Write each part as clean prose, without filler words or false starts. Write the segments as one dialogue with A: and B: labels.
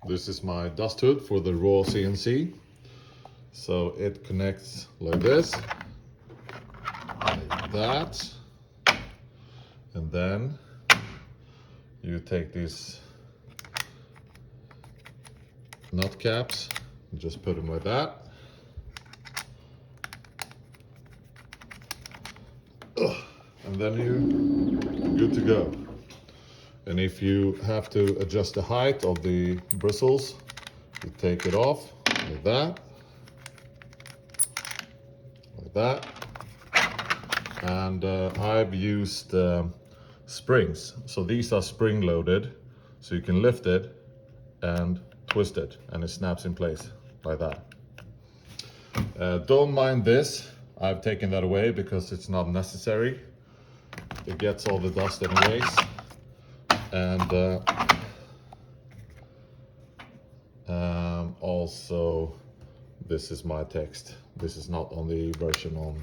A: This is my dust hood for the raw CNC. So it connects like this, like that, and then you take these nut caps and just put them like that. And then you're good to go. And if you have to adjust the height of the bristles, you take it off like that, like that. And I've used springs. So these are spring loaded, so you can lift it and twist it and it snaps in place like that. Don't mind this. I've taken that away because it's not necessary. It gets all the dust anyways. And also this is my text. This is not on the version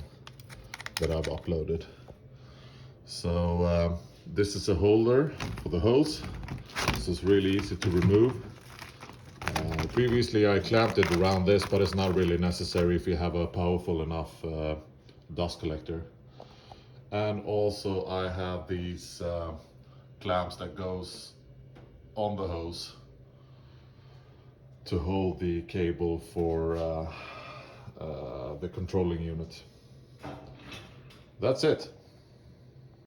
A: that I've uploaded. So this is a holder for the hose. This is really easy to remove. Previously I clamped it around this, but it's not really necessary if you have a powerful enough dust collector. And also I have these clamps that goes on the hose to hold the cable for the controlling unit. That's it.